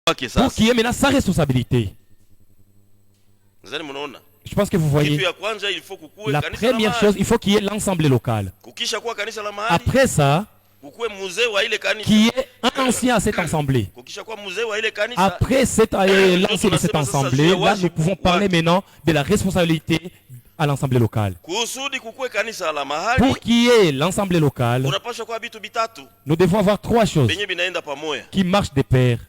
pour qu'il y ait maintenant sa responsabilité. Je pense que vous voyez. La première chose, il faut qu'il y ait l'ensemble local. Après ça, qui est un ancien à cette assemblée. Après l'ancien de cette assemblée, là nous pouvons parler maintenant de la responsabilité à l'assemblée locale. Pour qu'il y ait l'assemblée locale, nous devons avoir trois choses qui marchent de pair.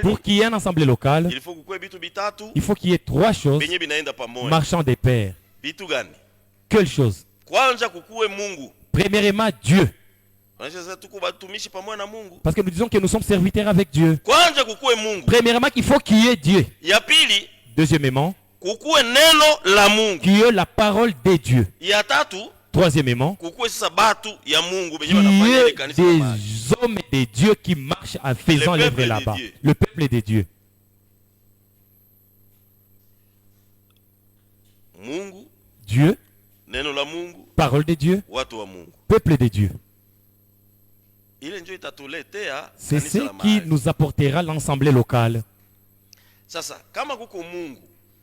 Pour qu'il y ait une assemblée locale, il faut qu'il y ait trois choses marchant de pair. Quelle chose? Premièrement, Dieu. Parce que nous disons que nous sommes serviteurs avec Dieu. Premièrement, il faut qu'il y ait Dieu. Deuxièmement, qu'il y ait la parole de Dieu. Troisièmement, qu'il y ait des hommes et des dieux qui marchent en faisant l'œuvre là-bas. Le peuple de Dieu. Dieu, parole de Dieu, peuple de Dieu. C'est ce qui nous apportera l'assemblée locale.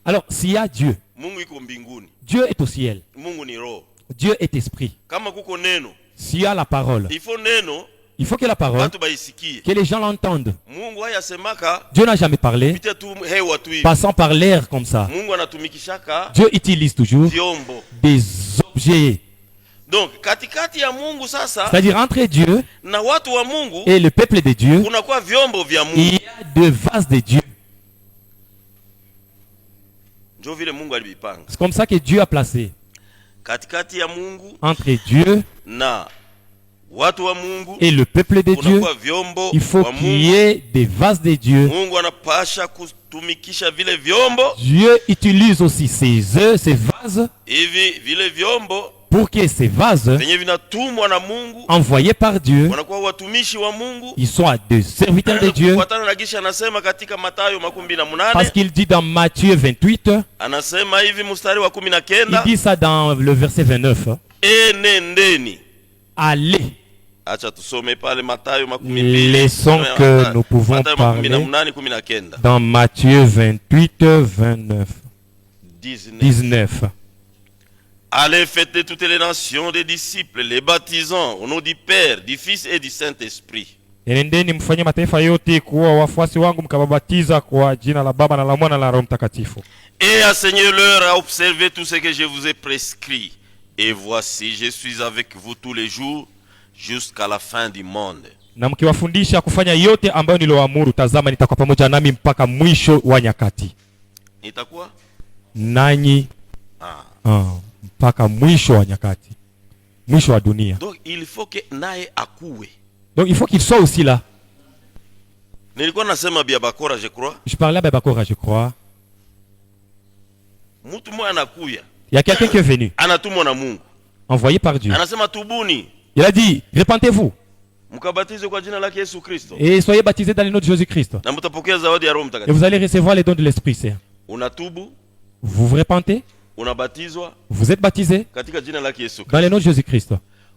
Alors, s'il y a Dieu, Dieu est au ciel. Dieu est esprit. S'il y a la parole, il faut que la parole, que les gens l'entendent. Dieu n'a jamais parlé passant par l'air comme ça. Dieu utilise toujours des objets. Donc, c'est-à-dire entre Dieu et le peuple de Dieu, il y a deux vases de Dieu. C'est comme ça que Dieu a placé. Entre Dieu et le peuple de Dieu, il faut qu'il y ait des vases de Dieu. Dieu utilise aussi ces vases pour que ces vases envoyés par Dieu, ils soient des serviteurs de Dieu. Parce qu'il dit dans Matthieu 28, il dit ça dans le verset 29. Allez. Laissons que nous pouvons parler dans Matthieu 28, 29, 19. Allez, faites toutes les nations des disciples, les baptisant au nom du Père, du Fils et du Saint-Esprit. Enendeni mfanye mataifa yote kuwa wafuasi wangu mkababatiza kwa jina la Baba na la Mwana na la Roho Mtakatifu. Et enseignez-leur à observer tout ce que je vous ai prescrit. Et voici, je suis avec vous tous les jours jusqu'à la fin du monde. Na mkiwafundisha kufanya yote ambayo niloamuru, tazama nitakuwa pamoja nami mpaka mwisho wa nyakati. Nitakuwa nanyi mpaka mwisho wa nyakati, mwisho wa dunia. Donc il faut que nae akuwe. Donc il faut qu'il soit aussi là. Nilikuwa nasema bia bakora, je crois. Je parlais à Bakora, je crois. Mtu mmoja anakuya. Il y a quelqu'un qui est venu. Anatumwa na Mungu. Envoyé par Dieu. Anasema tubuni. Il a dit, répentez-vous. Mkabatizwe kwa jina lake Yesu Kristo. Et soyez baptisés dans le nom de Jésus-Christ. Na mtapokea zawadi ya Roho Et Mtakatifu. vous allez recevoir les dons de l'Esprit Saint. Unatubu. Vous vous repentez. Unabatizwa. Vous êtes baptisés Katika jina lake Yesu Kristo. dans le nom de Jésus-Christ.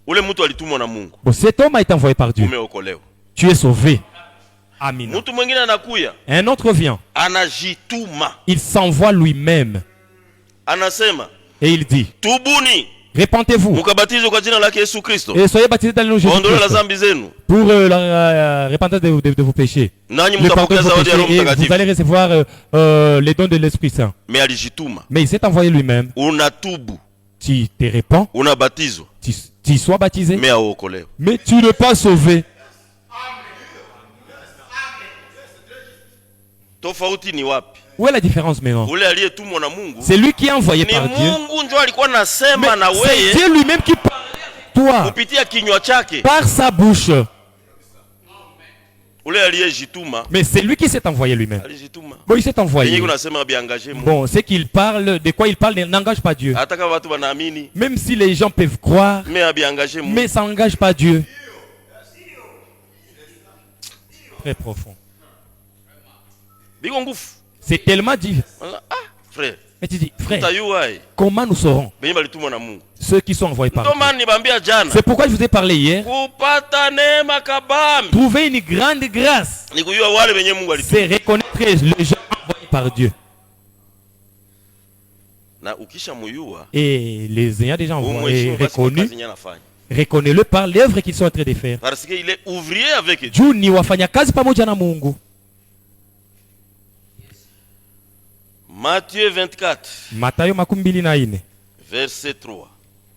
Ule mtu alitumwa na Mungu. Bon, cet homme a été envoyé par Dieu. Umeokolewa. Tu es sauvé. Amen. Mtu mwingine anakuya. Un autre vient. Anajituma. Il s'envoie lui-même. Anasema. Et il dit, tubuni. Repentez-vous. Mkabatizwe kwa jina lake Yesu Kristo. Et soyez baptisés dans le nom de Jésus-Christ. Pour la repentance de vos péchés. Le pardon de vos péchés. Et vous allez recevoir les dons de l'Esprit Saint. Mais il s'est envoyé lui-même. Tu te répands. Tu sois baptisé. Mais tu n'es pas sauvé. Où est la différence maintenant? C'est lui qui est envoyé par Dieu. Mais c'est Dieu lui-même qui parle à toi par sa bouche. Mais c'est lui qui s'est envoyé lui-même. Bon, il s'est envoyé. Bon, c'est qu'il parle, de quoi il parle n'engage pas Dieu. Même si les gens peuvent croire, mais ça n'engage pas Dieu. Très profond. C'est tellement dit. Frère. Mais tu dis, frère, comment nous saurons ceux qui sont envoyés par Dieu? C'est pourquoi je vous ai parlé hier. Trouver une grande grâce, c'est reconnaître les gens envoyés par Dieu. Et les ayants déjà envoyés, reconnus, reconnais-le par l'œuvre qu'ils sont en train de faire. Parce qu'il est ouvrier avec Dieu. Juu ni wafanyakazi pamoja na Mungu. Matthieu 24. Mathayo 24. Verset 3.